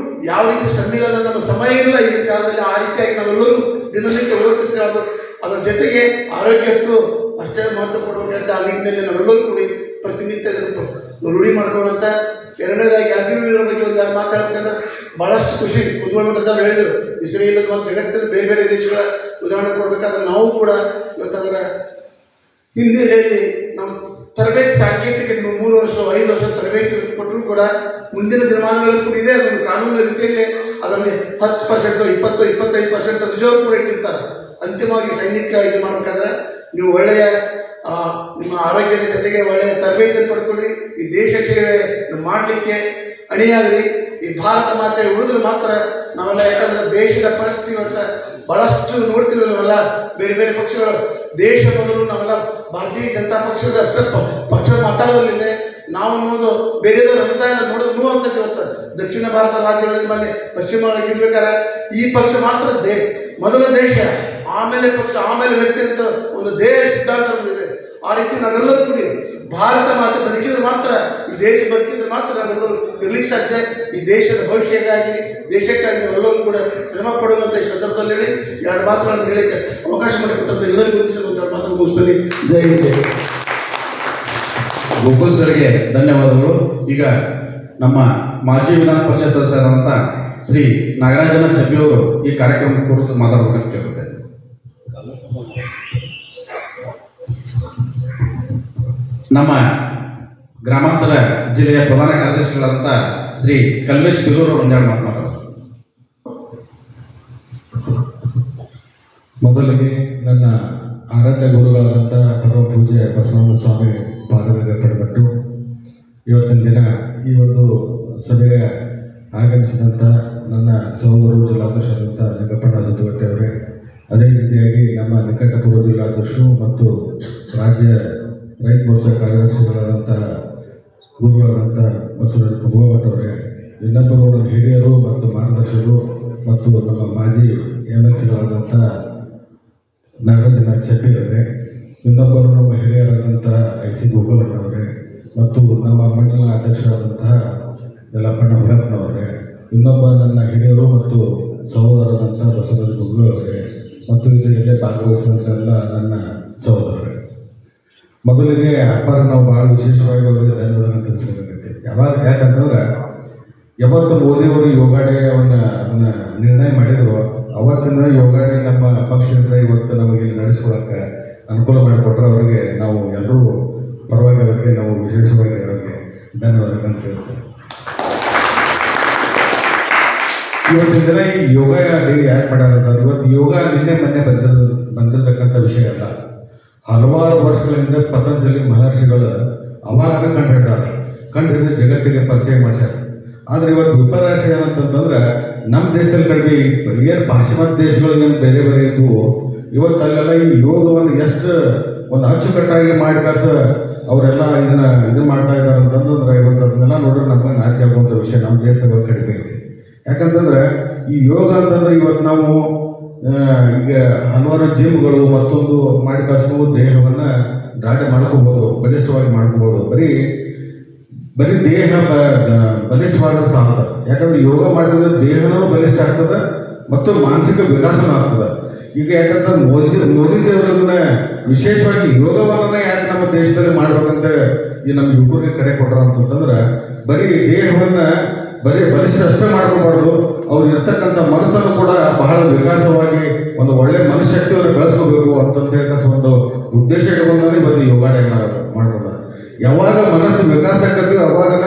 ಯಾವ ರೀತಿ ಸಮ್ಮಿಲನ ನಮ್ಮ ಸಮಯ ಇಲ್ಲ ಈಗಿನ ಕಾಲದಲ್ಲಿ, ಆ ರೀತಿಯಾಗಿ ನಾವೆಲ್ಲರೂ ದಿನನಿತ್ಯ ಹೋಗ್ತಿರ್ತೀವಿ. ಅದರ ಜೊತೆಗೆ ಆರೋಗ್ಯಕ್ಕೂ ಅಷ್ಟೇ ಮಹತ್ವ ಕೊಡಬೇಕಂತ ಆ ನಿಟ್ಟಿನಲ್ಲಿ ನಾವೆಲ್ಲರೂ ಕೂಡಿ ಪ್ರತಿನಿತ್ಯ ರೂಢಿ ಮಾಡ್ಕೊಳ್ಳುವಂಥ. ಎರಡನೇದಾಗಿ ಅಗ್ನಿವೀರ ಬಗ್ಗೆ ಒಂದು ಮಾತಾಡ್ಬೇಕಂದ್ರೆ ಭಾಳಷ್ಟು ಖುಷಿ. ಕುತ್ಕೊಂಡ್ಬಿಟ್ಟದವ್ರು ಹೇಳಿದರು, ಇಸ್ರೇಲ್ ಮತ್ತು ಜಗತ್ತಿನ ಬೇರೆ ಬೇರೆ ದೇಶಗಳ ಉದಾಹರಣೆ ಕೊಡಬೇಕಾದ್ರೆ ನಾವು ಕೂಡ ಇವತ್ತು ಅದರ ಹಿನ್ನೆಲೆಯಲ್ಲಿ ನಮ್ಮ ತರಬೇತಿ ಸಾಂಕೇತಿಕ 3 ವರ್ಷ 5 ವರ್ಷ ತರಬೇತಿ ಕೊಟ್ಟರು ಕೂಡ ಮುಂದಿನ ದಿನಮಾನಗಳಲ್ಲಿ ಕೂಡ ಇದೆ. ಅದೊಂದು ಕಾನೂನು ರೀತಿಯಲ್ಲಿ ಅದರಲ್ಲಿ 10%, 20%, 25% ರಿಸರ್ವ್ ಕೂಡ ಇಟ್ಟಿರ್ತಾರೆ. ಅಂತಿಮವಾಗಿ ಸೈನಿಕ ಇದು ಮಾಡಬೇಕಾದ್ರೆ ನೀವು ಒಳ್ಳೆಯ ನಿಮ್ಮ ಆರೋಗ್ಯದ ಜೊತೆಗೆ ಒಳ್ಳೆಯ ತರಬೇತಿಯನ್ನು ಪಡ್ಕೊಳ್ಳಿ, ಈ ದೇಶ ಸೇವೆ ಮಾಡಲಿಕ್ಕೆ ಅಣಿಯಾಗ್ರಿ. ಈ ಭಾರತ ಮಾತೆ ಉಳಿದ್ರೆ ಮಾತ್ರ ನಾವೆಲ್ಲ, ಯಾಕಂದ್ರೆ ದೇಶದ ಪರಿಸ್ಥಿತಿ ಇವತ್ತು ಭಾಳಷ್ಟು ನೋಡ್ತೀವಿ ನಾವೆಲ್ಲ. ಬೇರೆ ಬೇರೆ ಪಕ್ಷಗಳು ದೇಶ ಮೊದಲು ನಾವೆಲ್ಲ ಭಾರತೀಯ ಜನತಾ ಪಕ್ಷದ ಅಷ್ಟೇ ಪಕ್ಷ ಮಾತಾಡೋದಿಲ್ಲ, ನಾವು ಅನ್ನೋದು ಬೇರೆದವ್ರು ಅಂತ ನೋಡೋದು ನೋವು ಅಂತ ಇವತ್ತು ದಕ್ಷಿಣ ಭಾರತ ರಾಜ್ಯಗಳಲ್ಲಿ ಮೊನ್ನೆ ಪಶ್ಚಿಮ ಬಂಗಾಳಕ್ಕೆ ಇರ್ಬೇಕಾದ್ರೆ ಈ ಪಕ್ಷ ಮಾತ್ರ ಮೊದಲ ದೇಶ, ಆಮೇಲೆ ಪಕ್ಷ, ಆಮೇಲೆ ವ್ಯಕ್ತಿ ಅಂತ ಒಂದು ದೇಶ ಸಿದ್ಧಾಂತ ಇದೆ. ಆ ರೀತಿ ನಾವೆಲ್ಲರೂ ಕೂಡಿ ಭಾರತ ಮಾತೆ ಬದುಕಿದ್ರೆ ಮಾತ್ರ, ಈ ದೇಶ ಬದುಕಿದ್ರೆ ಮಾತ್ರ ನಾವೆಲ್ಲರೂ ಇರ್ಲಿಕ್ಕೆ ಸಾಧ್ಯ. ಈ ದೇಶದ ಭವಿಷ್ಯಕ್ಕಾಗಿ, ದೇಶಕ್ಕಾಗಿ ನಾವೆಲ್ಲರೂ ಕೂಡ ಶ್ರಮ ಪಡುವಂಥ ಈ ಸಂದರ್ಭದಲ್ಲಿ ಹೇಳಿ 2 ಮಾತುಗಳನ್ನು ಹೇಳಲಿಕ್ಕೆ ಅವಕಾಶ ಮಾಡಿಕೊಟ್ಟಂತ ಎಲ್ಲರಿಗೂ ಒಂದು ಮಾತನ್ನು ಮುಗಿಸ್ತೀನಿ. ಜೈ ಹಿಂದ್. ಗೋಕುಲ್ ಸರ್ಗೆ ಧನ್ಯವಾದಗಳು. ಈಗ ನಮ್ಮ ಮಾಜಿ ವಿಧಾನ ಪರಿಷತ್ ಸದಸ್ಯರಾದಂಥ ಶ್ರೀ ನಾಗರಾಜನ ಚಬ್ಬಿಯವರು ಈ ಕಾರ್ಯಕ್ರಮದ ಕುರಿತು ಮಾತಾಡಬೇಕಂತ ಕೇಳುತ್ತೆ. ನಮ್ಮ ಗ್ರಾಮಾಂತರ ಜಿಲ್ಲೆಯ ಪ್ರಧಾನ ಕಾರ್ಯದರ್ಶಿಗಳಾದಂಥ ಶ್ರೀ ಕಲ್ಮೇಶ್ ಬಿಲ್ಲೂರು ಒಂದೆರಡು ಮಾತನಾಡೋದು. ಮೊದಲಿಗೆ ನನ್ನ ಆರಾಧ್ಯ ಗುರುಗಳಾದಂಥ ಪರಮ ಪೂಜ್ಯ ಬಸವಣ್ಣ ಸ್ವಾಮಿ ಪಾದಗಳಿಗೆ ಪಡೆದುಬಿಟ್ಟು ಇವತ್ತಿನ ದಿನ ಈ ಒಂದು ಸಭೆಗೆ ಆಗಮಿಸಿದಂಥ ನನ್ನ ಸಹೋದರ ಜಿಲ್ಲಾಧ್ಯಕ್ಷರಾದಂಥ ನಿಂಗಪ್ಪಣ್ಣ ಸುತ್ತಗಟ್ಟೆ ಅವರೇ, ಅದೇ ರೀತಿಯಾಗಿ ನಮ್ಮ ನಿಕಟಪೂರ್ವ ಜಿಲ್ಲಾಧ್ಯಕ್ಷರು ಮತ್ತು ರಾಜ್ಯ ರೈತ ಮೋರ್ಚಾ ಕಾರ್ಯದರ್ಶಿಗಳಾದಂಥ ಗುರುಗಳಾದಂಥ ಬಸವರಾಜ ಕುಂಭಮಠ ಅವರೇ, ಇನ್ನೊಬ್ಬರು ನಮ್ಮ ಹಿರಿಯರು ಮತ್ತು ಮಾರ್ಗದರ್ಶಕರು ಮತ್ತು ನಮ್ಮ ಮಾಜಿ MLCಗಳಾದಂಥ ನಾಗರಾಜನ ಚಪ್ಪಿ ಅವರೇ, ಇನ್ನೊಬ್ಬರು ನಮ್ಮ ಹಿರಿಯರಾದಂಥ IC ಗೋಕುಲಣ್ಣವರೇ ಮತ್ತು ನಮ್ಮ ಮಂಡಲ ಅಧ್ಯಕ್ಷರಾದಂತಹ ಯಲ್ಲಪ್ಪಣ್ಣ ಹುಲಪ್ಪನವರೇ, ಇನ್ನೊಬ್ಬ ನನ್ನ ಹಿರಿಯರು ಮತ್ತು ಸಹೋದರರಾದಂಥ ಬಸವರಾಜ ಗುಗ್ಗಳು ಅವರೇ ಮತ್ತು ಇದರಲ್ಲೇ ಭಾಗವಹಿಸಿದಂಥ ಎಲ್ಲ ನನ್ನ ಸಹೋದರರೇ, ಮೊದಲಿಗೆ ಅಪ್ಪಾರ ನಾವು ಭಾಳ ವಿಶೇಷವಾಗಿ ಅವರಿಗೆ ಧನ್ಯವಾದ ತಿಳಿಸ್ಬೇಕಾಗತ್ತೆ. ಯಾಕಂತಂದ್ರೆ ಯಾವತ್ತು ಮೋದಿಯವರು ಯೋಗ ಡೇ ಅದನ್ನ ನಿರ್ಣಯ ಮಾಡಿದ್ರು, ಅವತ್ತಿಂದ ಯೋಗ ಡೇ ನಮ್ಮ ಪಕ್ಷದಿಂದ ಇವತ್ತು ನಮಗೆ ನಡೆಸ್ಕೊಳಕ್ಕೆ ಅನುಕೂಲ ಮಾಡಿಕೊಟ್ರೆ ಅವರಿಗೆ ನಾವು ಎಲ್ಲರೂ ಪರವಾಗಿ ಅವರಿಗೆ ನಾವು ವಿಶೇಷವಾಗಿ ಅವರಿಗೆ ಧನ್ಯವಾದಗಳನ್ನು ತಿಳಿಸ್ತೇವೆ. ಇವತ್ತಿನ ದಿನ ಈ ಯೋಗ ಡೇ ಯಾಕೆ ಮಾಡ್ಯಾರ? ಇವತ್ತು ಯೋಗ ನಿನ್ನೆ ಮೊನ್ನೆ ಬಂದಿರತಕ್ಕಂಥ ವಿಷಯ ಅಲ್ಲ. ಹಲವಾರು ವರ್ಷಗಳಿಂದ ಪತಂಜಲಿ ಮಹರ್ಷಿಗಳು ಅವಾಗ ಕಂಡುಹಿಡಿದು ಜಗತ್ತಿಗೆ ಪರಿಚಯ ಮಾಡ್ಯಾರ. ಆದ್ರೆ ಇವತ್ತು ವಿಪರ್ಯಾಸ ಏನಂತಂದ್ರೆ ನಮ್ಮ ದೇಶದಲ್ಲಿ ಕಡಿಮೆ ಏನು ಪಾಶ್ಚಿಮಾತ್ಯ ದೇಶಗಳು ಏನು ಬೇರೆ ಬೇರೆ ಇದ್ವು, ಇವತ್ತು ಅಲ್ಲೆಲ್ಲ ಈ ಯೋಗವನ್ನು ಎಷ್ಟು ಒಂದು ಅಚ್ಚುಕಟ್ಟಾಗಿ ಮಾಡಿ ಅವರೆಲ್ಲ ಇದನ್ನ ಮಾಡ್ತಾ ಇದ್ದಾರೆ ಅಂತಂದ್ರೆ ಇವತ್ತು ಅದನ್ನೆಲ್ಲ ನೋಡಿದ್ರೆ ನಮ್ಗೆ ನಾಚಿಕೆ ಆಗುವಂಥ ವಿಷಯ ನಮ್ಮ ದೇಶದಾಗ ಕಡಿಮೆ ಇದೆ. ಯಾಕಂತಂದ್ರೆ ಈ ಯೋಗ ಅಂತಂದ್ರೆ ಇವತ್ತು ನಾವು ಈಗ ಹಲವಾರು ಜಿಮ್ಗಳು ಮತ್ತೊಂದು ಮಾಡಿ ಕಳಿಸ್ಕೊಂಡು ದೇಹವನ್ನ ದಾಟಿ ಮಾಡ್ಕೋಬಹುದು, ಬಲಿಷ್ಠವಾಗಿ ಮಾಡ್ಕೋಬಹುದು. ಬರೀ ದೇಹ ಬಲಿಷ್ಠವಾದ್ರೆ ಸಾಧ್ಯ. ಯಾಕಂದ್ರೆ ಯೋಗ ಮಾಡಿದ್ರೆ ದೇಹನೂ ಬಲಿಷ್ಠ ಆಗ್ತದೆ ಮತ್ತು ಮಾನಸಿಕ ವಿಕಾಸನೂ ಆಗ್ತದೆ. ಈಗ ಯಾಕಂದ್ರೆ ಮೋದಿಜಿಯವರನ್ನ ವಿಶೇಷವಾಗಿ ಯೋಗವನ್ನ ಯಾಕೆ ನಮ್ಮ ದೇಶದಲ್ಲಿ ಮಾಡ್ಬೇಕಂತ ಈ ನಮ್ಮ ಯುವಕರಿಗೆ ಕರೆ ಕೊಟ್ರ ಅಂತಂದ್ರೆ ಬರೀ ದೇಹವನ್ನ ಬರೀ ಬಲಿಷ್ಠ ಅಷ್ಟೇ ಮಾಡ್ಕೋಬಾರ್ದು, ಅವ್ರು ಇರ್ತಕ್ಕಂಥ ಮನಸ್ಸನ್ನು ಕೂಡ ಬಹಳ ವಿಕಾಸವಾಗಿ ಒಂದು ಒಳ್ಳೆ ಮನಃಶಕ್ತಿಯನ್ನು ಬೆಳೆಸ್ಕೋಬೇಕು ಅಂತಂತ ಹೇಳಿ ಒಂದು ಉದ್ದೇಶ ಇಟ್ಕೊಂಡೇ ಇವತ್ತು ಯೋಗ ಡೇ ಮಾಡ್ಬೋದ. ಯಾವಾಗ ಮನಸ್ಸು ವಿಕಾಸ ಆಗ್ತದೆ ಅವಾಗನ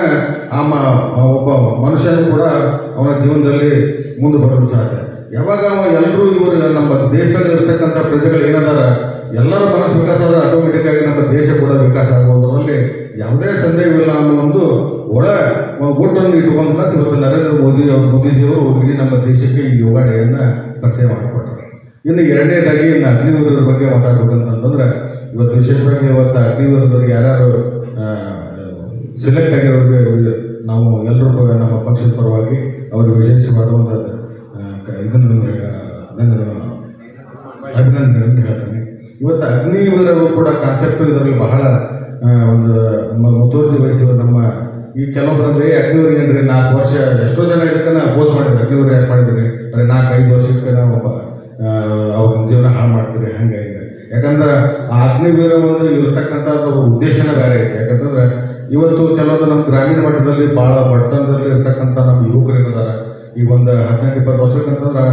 ಒಬ್ಬ ಮನುಷ್ಯನು ಕೂಡ ಅವನ ಜೀವನದಲ್ಲಿ ಮುಂದೆ ಬರೋದು ಸಾಧ್ಯ. ಯಾವಾಗ ಎಲ್ಲರೂ ಇವರು ನಮ್ಮ ದೇಶದಲ್ಲಿ ಇರ್ತಕ್ಕಂಥ ಪ್ರಜೆಗಳು ಏನದಾರ ಎಲ್ಲರ ಮನಸ್ಸು ವಿಕಾಸ ಆದ್ರೆ ಆಟೋಮೆಟಿಕ್ ಆಗಿ ನಮ್ಮ ದೇಶ ಕೂಡ ವಿಕಾಸ ಆಗುವುದರಲ್ಲಿ ಯಾವುದೇ ಸಂದೇಹವಿಲ್ಲ ಅನ್ನೋ ಒಂದು ಗುಟ್ಟನ್ನು ಇಟ್ಟುಕೊಂಡು ಇವತ್ತು ನರೇಂದ್ರ ಮೋದಿಜಿಯವರು ಇಡೀ ನಮ್ಮ ದೇಶಕ್ಕೆ ಈ ಯೋಗ ಡೇಯನ್ನ ಪರಿಚಯ ಮಾಡಿಕೊಟ್ಟರು. ಇನ್ನು ಎರಡನೇದಾಗಿ ಇನ್ನು ಅಗ್ನಿವೀರರ ಬಗ್ಗೆ ಮಾತಾಡ್ಬೇಕಂತಂದ್ರೆ ಇವತ್ತು ವಿಶೇಷವಾಗಿ ಇವತ್ತು ಅಗ್ನಿವೀರದವ್ರಿಗೆ ಯಾರ್ಯಾರು ಸೆಲೆಕ್ಟ್ ಆಗಿರೋರಿಗೆ ನಾವು ಎಲ್ಲರೂ ನಮ್ಮ ಪಕ್ಷದ ಪರವಾಗಿ ಅವರಿಗೆ ವಿಶೇಷವಾದ ಒಂದು ಇದನ್ನು ಅಭಿನಂದನೆ ಹೇಳ್ತಾನೆ. ಇವತ್ತು ಅಗ್ನಿವೀರರು ಕೂಡ ಕಾನ್ಸೆಪ್ಟ್ ಇದರಲ್ಲಿ ಬಹಳ ಒಂದು ಮುತುವರ್ಜಿ ವಹಿಸಿದ ನಮ್ಮ ಈ ಕೆಲವೊಬ್ಬರಂದ್ರೆ ಅಗ್ನಿವೀರ ಏನ್ರಿ 4 ವರ್ಷ, ಎಷ್ಟೋ ಜನ ಇದಕ್ಕನ್ನ ಅಪೋಸ್ ಮಾಡಿದ್ರು. ಅಗ್ನಿವೀರ ಯಾಕೆ ಮಾಡಿದ್ರಿ, ಬರೀ 4-5 ವರ್ಷಕ್ಕೆ ನಾವು ಅವ್ರ ಜೀವನ ಹಾಳು ಮಾಡ್ತೀವಿ ಹಂಗೆ ಹಿಂಗೆ. ಯಾಕಂದ್ರೆ ಆ ಅಗ್ನಿವೀರ ಒಂದು ಇರತಕ್ಕಂಥ ಉದ್ದೇಶನೇ ಬೇರೆ ಐತೆ. ಯಾಕಂತಂದ್ರೆ ಇವತ್ತು ಕೆಲವೊಂದು ನಮ್ಮ ಗ್ರಾಮೀಣ ಮಟ್ಟದಲ್ಲಿ ಭಾಳ ಬಡತನದಲ್ಲಿ ಇರ್ತಕ್ಕಂಥ ನಮ್ಮ ಯುವಕರು ಏನಿದಾರ ಈಗ ಒಂದು 18-20 ವರ್ಷಕ್ಕಂತಂದ್ರೆ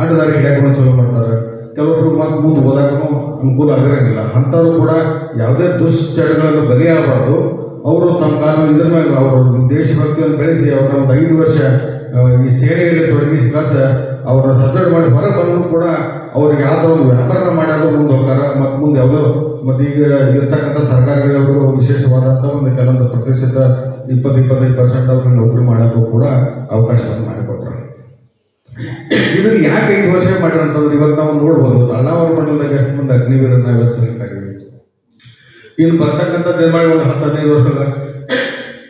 ಆಟದಾರಿ ಹಿಡಿಯಾಕೊಂಡು ಚಲೋ ಮಾಡ್ತಾರೆ. ಕೆಲವೊಬ್ರು ಮತ್ತೆ ಮುಂದೆ ಓದಾಕೂ ಅನುಕೂಲ ಆಗಿರಂಗಿಲ್ಲ. ಅಂಥವ್ರು ಕೂಡ ಯಾವುದೇ ದುಶ್ಚಟಗಳನ್ನು ಬಲಿಯಾಗಬಾರ್ದು. ಅವರು ತಮ್ಮ ಕಾಲ ಇದ್ರ ಮ್ಯಾಗ ಅವರು ದೇಶಭಕ್ತಿಯನ್ನು ಬೆಳೆಸಿ ಅವರ ಒಂದು 5 ವರ್ಷ ಈ ಸೇನೆಯಲ್ಲಿ ತೊಡಗಿಸಿ ಅವ್ರನ್ನ ಸಬ್ಜೆಕ್ಟ್ ಮಾಡಿ ಹೊರಗೆ ಬಂದರೂ ಕೂಡ ಅವ್ರಿಗೆ ಯಾವ್ದೋ ಒಂದು ವ್ಯಾಪಾರ ಮಾಡೋದು ಮುಂದೆ ಹೋಗ್ತಾರ. ಮತ್ತು ಮುಂದೆ ಯಾವುದೋ ಮತ್ತು ಈಗ ಇರ್ತಕ್ಕಂಥ ಸರ್ಕಾರಗಳವರು ವಿಶೇಷವಾದಂಥ ಒಂದು ಕೆಲವೊಂದು ಪ್ರತಿಶತ 20-25% ಅವ್ರಿಗೆ ನೌಕರಿ ಮಾಡೋಕ್ಕೂ ಕೂಡ ಅವಕಾಶವನ್ನು ಮಾಡಿಕೊಟ್ರು. ಇದನ್ನು ಯಾಕೆ 5 ವರ್ಷ ಮಾಡ್ರಿ ಅಂತಂದ್ರೆ ಇವತ್ತು ನಾವು ನೋಡ್ಬೋದು ಅಣ್ಣಾವರ ಮಂಡಲದಾಗ ಎಷ್ಟು ಮಂದಿ ಅಗ್ನಿವೀರನ್ನ ಸೆಲೆಕ್ಟ್ ಆಗಿವೆ. ಇನ್ನು ಬರ್ತಕ್ಕಂಥ ನಿರ್ಮಾಣ ಒಂದು 10-15 ವರ್ಷದ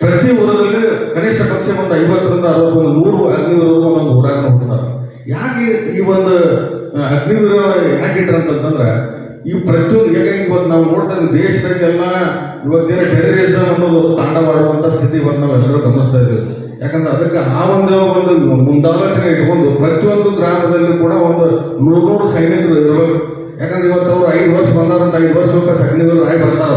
ಪ್ರತಿ ಊರಲ್ಲಿ ಕನಿಷ್ಠ ಪಕ್ಷ ಒಂದು 50-60-100 ಅಗ್ನಿವೀರರು ಒಂದೊಂದು ಊರಾಗ ಹೋಗ್ತಾರೆ. ಯಾಕೆ ಈ ಒಂದು ಅಗ್ನಿವೀರ ಯಾಕೆ ಇಟ್ರ ಅಂತಂದ್ರೆ ಈ ಪ್ರತಿಯೊಂದು ಇವತ್ತು ನಾವು ನೋಡ್ತಾ ಇದ್ದೀವಿ ದೇಶದಾಗೆಲ್ಲ ಇವತ್ತೇನು ಟೆರರಿಸಮ್ ಅನ್ನೋದು ತಾಂಡವಾಡುವಂಥ ಸ್ಥಿತಿ ಇವತ್ತು ನಾವೆಲ್ಲರೂ ಗಮನಿಸ್ತಾ ಇದ್ದೀವಿ. ಯಾಕಂದ್ರೆ ಅದಕ್ಕೆ ಆ ಒಂದು ಮುಂದಾಲೋಚನೆ ಇಟ್ಕೊಂಡು ಪ್ರತಿಯೊಂದು ಗ್ರಾಮದಲ್ಲಿ ಕೂಡ ಒಂದು 100 ಸೈನಿಕರು ಇರಬೇಕು. ಯಾಕಂದ್ರೆ ಇವತ್ತು ಅವ್ರು 5 ವರ್ಷ ಬಂದಾರಂತ 5 ವರ್ಷಕ್ಕೆ ಅಗ್ನಿವೀರರು ಆಗಿ ಬರ್ತಾರ.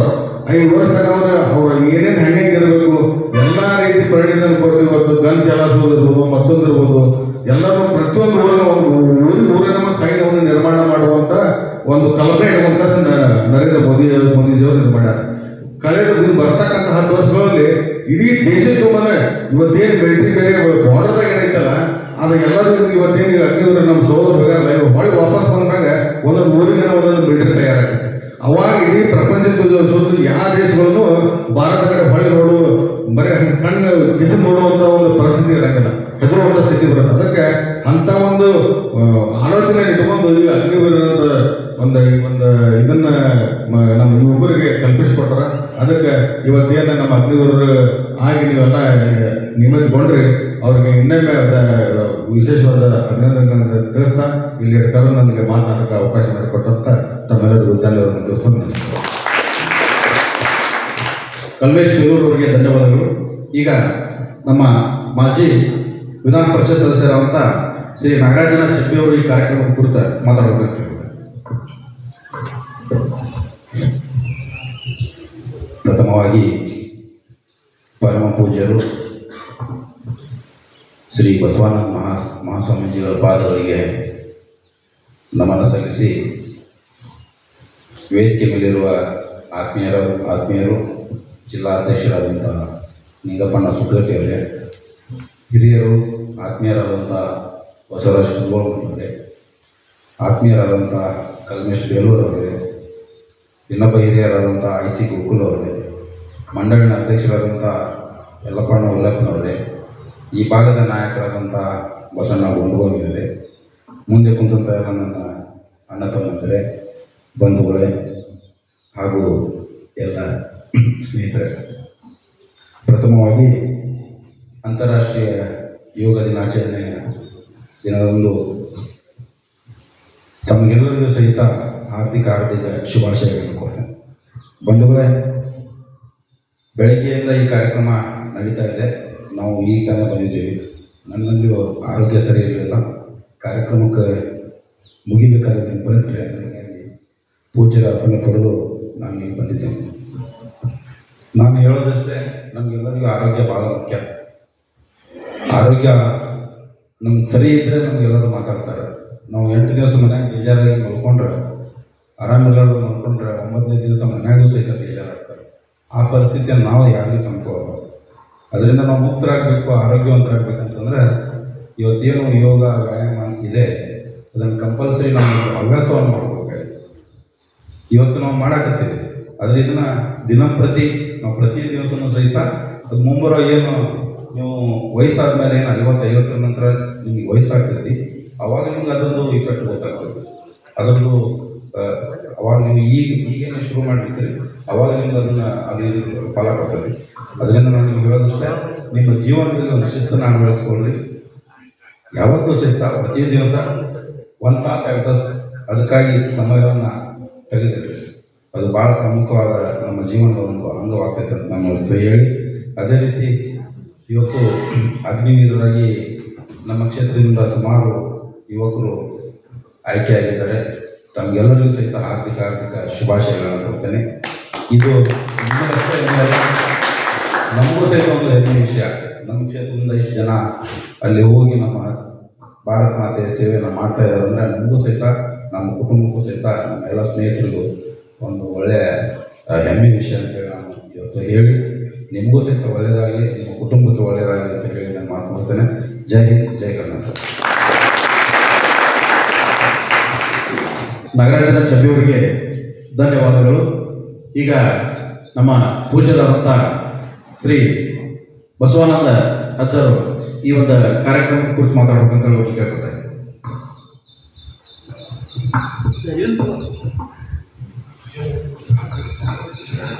5 ವರ್ಷದಾಗ ಅವ್ರು ಏನೇನು ಹೆಂಗೆ ಇರಬೇಕು ಎಲ್ಲ ರೀತಿ ಪರಿಣಿತ ಕೊಟ್ಟು ಇವತ್ತು ಗನ್ ಚಲಾಯಿಸೋದಿರ್ಬೋದು ಮತ್ತೊಂದಿರ್ಬೋದು ಎಲ್ಲರೂ ಪ್ರತಿಯೊಂದು ಊರಿನ ಸೈನ್ಯವನ್ನು ನಿರ್ಮಾಣ ಮಾಡುವಂತ ಒಂದು ಕಲ್ಪನೆ ಇಡುವಂತ ನರೇಂದ್ರ ಮೋದಿಜಿಯವರು ನಿರ್ಮಾಣ ಕಳೆದ ಬರ್ತಕ್ಕಂಥ 10 ವರ್ಷಗಳಲ್ಲಿ ಇಡೀ ದೇಶ ತುಂಬಾನೇ ಇವತ್ತೇನು ಮಿಲಿಟರಿ ಬೇರೆ ಬಾರ್ಡರ್ದಾಗ ಏನೈತಲ್ಲ ಅದು ಎಲ್ಲರೂ ಇವತ್ತೇನು ಅಗ್ನಿವೀರ ನಮ್ಮ ಸೋದರ ಹೋಗ್ಯಾರಲ್ಲ ಇವಾಗ ಹೊಳ್ಳಿ ವಾಪಸ್ ಬಂದಾಗ ಒಂದೊಂದು ಊರಿಗೆ ಒಂದೊಂದು ಮಿಲಿಟರಿ ತಯಾರಾಗುತ್ತೆ. ಅವಾಗ ಇಡೀ ಪ್ರಪಂಚದ ಸುತ್ತಲೂ ಯಾವ ದೇಶಗಳನ್ನು ಭಾರತ ಕಡೆ ಹೊಳ್ಳಿ ನೋಡು ಬರೀ ಕಣ್ಣು ಕಿಸಿ ನೋಡುವಂತ ಒಂದು ಪರಿಸ್ಥಿತಿ ಇರಂಗಿಲ್ಲ, ಹೆದರುವಂತ ಸ್ಥಿತಿ ಬರುತ್ತೆ. ಅದಕ್ಕೆ ಅಂತ ಒಂದು ಆಲೋಚನೆ ಇಟ್ಕೊಂಡು ಈ ಅಗ್ನಿವೀರದ ಒಂದು ಇದನ್ನ ನಮ್ಮ ಯುವಕರಿಗೆ ಕಲ್ಪಿಸಿಕೊಟ್ಟಾರ. ಅದಕ್ಕೆ ಇವತ್ತೇನು ನಮ್ಮ ಅಗ್ನಿವೀರರು ಆಗಿ ನೀವೆಲ್ಲ ನಿಮ್ಮದ್ಕೊಂಡ್ರಿ ಅವ್ರಿಗೆ ಇನ್ನೊಮ್ಮೆ ವಿಶೇಷವಾದ ಅಭಿನಂದನೆ ತಿಳಿಸ್ತಾ ಇಲ್ಲಿ ಕರೆದು ನನಗೆ ಮಾತನಾಡೋಕ್ಕೆ ಅವಕಾಶ ಮಾಡಿಕೊಟ್ಟಂತ ತಮ್ಮೆಲ್ಲರಿಗೂ ಧನ್ಯವಾದಗಳನ್ನು ತಿಳಿಸ್ಕೊಂಡು ನಿಲ್ಲಿಸ್ತೀನಿ. ಕಲ್ಮೇಶ್ ಬೇಲೂರು ಅವರಿಗೆ ಧನ್ಯವಾದಗಳು. ಈಗ ನಮ್ಮ ಮಾಜಿ ವಿಧಾನ ಪರಿಷತ್ ಸದಸ್ಯರಾದಂಥ ಶ್ರೀ ನಾಗರಾಜನ ಚೆಪ್ಪಿ ಅವರು ಈ ಕಾರ್ಯಕ್ರಮದ ಕುರಿತು ಮಾತಾಡಬೇಕು. ಪ್ರಥಮವಾಗಿ ಪರಮ ಪೂಜ್ಯರು ಶ್ರೀ ಬಸವಾನಂದ ಮಹಾಸ್ವಾಮೀಜಿಗಳ ಪಾದಗಳಿಗೆ ನಮನ ಸಲ್ಲಿಸಿ, ವೇದಿಕೆ ಮೇಲಿರುವ ಆತ್ಮೀಯರು ಜಿಲ್ಲಾ ಅಧ್ಯಕ್ಷರಾದಂಥ ನಿಂಗಪ್ಪಣ್ಣ ಸುಗ್ಗಟ್ಟಿ ಅವರೇ, ಹಿರಿಯರು ಆತ್ಮೀಯರಾದಂಥ ಬಸವರಾಜ್ ಕುಂಗೋಳವರೇ, ಆತ್ಮೀಯರಾದಂಥ ಕಲ್ಮೇಶ್ ಬೇಲೂರು ಅವರೇ, ಇನ್ನೊಬ್ಬ ಹಿರಿಯರಾದಂಥ IC ಗೋಕುಲ್ ಅವರೇ, ಮಂಡಳಿನ ಅಧ್ಯಕ್ಷರಾದಂಥ ಯಲ್ಲಪ್ಪಣ್ಣ ಉಲ್ಲಪ್ಪನವರೇ, ಈ ಭಾಗದ ನಾಯಕರಾದಂಥ ಬಸಣ್ಣ ಗೊಂಡಗೋನಿಯವರೇ, ಮುಂದೆ ಕುಂತಂಥ ಎಲ್ಲ ನನ್ನ ಅಣ್ಣ ತಮ್ಮಂದರೆ, ಬಂಧುಗಳೇ ಹಾಗೂ ಎಲ್ಲ ಸ್ನೇಹಿತರೆ, ಪ್ರಥಮವಾಗಿ ಅಂತಾರಾಷ್ಟ್ರೀಯ ಯೋಗ ದಿನಾಚರಣೆಯ ದಿನದಂದು ತಮಗೆಲ್ಲರಿಗೂ ಸಹಿತ ಹಾರ್ದಿಕ ಶುಭಾಶಯಗಳನ್ನು ಕೊಡ್ತೇನೆ. ಬಂಧುಗಳೇ, ಬೆಳಗ್ಗೆಯಿಂದ ಈ ಕಾರ್ಯಕ್ರಮ ನಡೀತಾ ಇದೆ. ನಾವು ಈಗ ತಾನೇ ಬಂದಿದ್ದೇವೆ. ನನ್ನಲ್ಲಿ ಆರೋಗ್ಯ ಸರಿ ಇರಲಿಲ್ಲ. ಕಾರ್ಯಕ್ರಮಕ್ಕೆ ಮುಗಿಬೇಕಾದ್ರೆ ಬಂದರೆ ಹಾಗಾಗಿ ಪೂಜ್ಯರ ಅರ್ಪಣೆ ಪಡೆದು ನಾನು ಈಗ ಬಂದಿದ್ದೇನೆ. ನಾನು ಹೇಳೋದಷ್ಟೇ, ನಮಗೆಲ್ಲರಿಗೂ ಆರೋಗ್ಯ ಭಾಳ ಮುಖ್ಯ. ಆರೋಗ್ಯ ನಮ್ಗೆ ಸರಿ ಇದ್ದರೆ ನಮಗೆಲ್ಲರೂ ಮಾತಾಡ್ತಾರೆ. ನಾವು 8 ದಿವಸ ಮನ್ಯಾಗ ಬೇಜಾರಾಗಿ ಮಲ್ಕೊಂಡ್ರೆ, ಆರಾಮಿಲ್ಲರು ಮಲ್ಕೊಂಡ್ರೆ 9ನೇ ದಿವಸ ಮನ್ಯಾಗೂ ಸಹಿತ ಬೇಜಾರಾಗ್ತಾರೆ. ಆ ಪರಿಸ್ಥಿತಿಯನ್ನು ನಾವು ಯಾರಿಗೂ ತಂದ್ಕೋಬಾರ್ದು. ಅದರಿಂದ ನಾವು ಮುಕ್ತರಾಗಬೇಕು, ಆರೋಗ್ಯವಂತರಾಗಬೇಕಂತಂದ್ರೆ ಇವತ್ತೇನು ಯೋಗ ವ್ಯಾಯಾಮ ಇದೆ, ಅದನ್ನು ಕಂಪಲ್ಸರಿ ನಾವು ಹವ್ಯಾಸವನ್ನು ಮಾಡ್ಕೋಬೇಕಾಗಿದೆ. ಇವತ್ತು ನಾವು ಮಾಡಾಕತ್ತೀವಿ, ಆದರೆ ಇದನ್ನು ದಿನಂಪ್ರತಿ ನಾವು ಪ್ರತಿ ದಿವಸನೂ ಸಹಿತ ಅದು ಮುಂಬರೋ ಏನು ನೀವು ವಯಸ್ಸಾದ ಮೇಲೆ ಏನು 50-50 ನಂತರ ನಿಮಗೆ ವಯಸ್ಸಾಗ್ತೈತಿ, ಅವಾಗ ನಿಮ್ಗೆ ಅದೊಂದು ಇಫೆಕ್ಟ್ ಗೊತ್ತಾಗ್ತದೆ. ಅದರದ್ದು ಅವಾಗ ನೀವು ಈಗೇನು ಶುರು ಮಾಡಿರ್ತೀರಿ, ಅವಾಗ ನಿಮ್ಗೆ ಅದು ಫಲ ಕೊಡ್ತದೆ. ಅದರಿಂದ ನಾನು ನಿಮ್ಗೆ ಹೇಳೋದಷ್ಟೇ, ನಿಮ್ಮ ಜೀವನದಲ್ಲಿ ಒಂದು ಶಿಸ್ತನ್ನು ಅಳವಡಿಸ್ಕೊಳ್ಳಿ. ಯಾವತ್ತೂ ಸಹಿತ ಪ್ರತಿ ದಿವಸ 1 ತಾಸು 2 ತಾಸು ಅದಕ್ಕಾಗಿ ಸಮಯವನ್ನು ತೆಗೆದಿರಿ. ಅದು ಭಾಳ ಪ್ರಮುಖವಾದ ನಮ್ಮ ಜೀವನದ ಒಂದು ಅಂಗವಾಗ್ತೈತೆ ಅಂತ ನಾನು ಇವತ್ತು ಹೇಳಿ, ಅದೇ ರೀತಿ ಇವತ್ತು ಅಗ್ನಿವೀರರಾಗಿ ನಮ್ಮ ಕ್ಷೇತ್ರದಿಂದ ಸುಮಾರು ಯುವಕರು ಆಯ್ಕೆಯಾಗಿದ್ದಾರೆ. ತಮಗೆಲ್ಲರಿಗೂ ಸಹಿತ ಹಾರ್ದಿಕ ಶುಭಾಶಯಗಳನ್ನು ಕೊಡ್ತೇನೆ. ಇದು ನಿಮ್ಮಷ್ಟೇ ಏನಲ್ಲ, ನಮಗೂ ಸಹಿತ ಒಂದು ಹೆಮ್ಮೆಯ ವಿಷಯ. ನಮ್ಮ ಕ್ಷೇತ್ರದಿಂದ ಇಷ್ಟು ಜನ ಅಲ್ಲಿ ಹೋಗಿ ನಮ್ಮ ಭಾರತ ಮಾತೆಯ ಸೇವೆಯನ್ನು ಮಾಡ್ತಾ ಇದ್ದಾರೆ ಅಂದರೆ ನಮಗೂ ಸಹಿತ, ನಮ್ಮ ಕುಟುಂಬಕ್ಕೂ ಸಹಿತ, ನಮ್ಮ ಎಲ್ಲ ಸ್ನೇಹಿತರಿಗೂ ಒಂದು ಒಳ್ಳೆಯ ಹೆಮ್ಮೆ ವಿಷಯ ಅಂತೇಳಿ ನಾನು ಇವತ್ತು ಹೇಳಿ, ನಿಮಗೂ ಸಹಿತ ಒಳ್ಳೆಯದಾಗಲಿ, ನಿಮ್ಮ ಕುಟುಂಬಕ್ಕೆ ಒಳ್ಳೆಯದಾಗಲಿ ಅಂತ ಹೇಳಿ ನಾನು ಮಾತು ಮುಗಿಸ್ತೇನೆ. ಜೈ ಹಿಂದ್, ಜೈ ಕರ್ನಾಟಕ. ನಾಗರಾಜನ ಚೆಪ್ಪಿ ಅವರಿಗೆ ಧನ್ಯವಾದಗಳು. ಈಗ ನಮ್ಮ ಪೂಜ್ಯರಾದಂಥ ಶ್ರೀ ಬಸವಾನಂದ ಅಜ್ಜರು ಈ ಒಂದು ಕಾರ್ಯಕ್ರಮದ ಕುರಿತು ಮಾತಾಡಬೇಕಂತ ಹೇಳಿ ಕೇಳ್ಕೊತಾರೆ.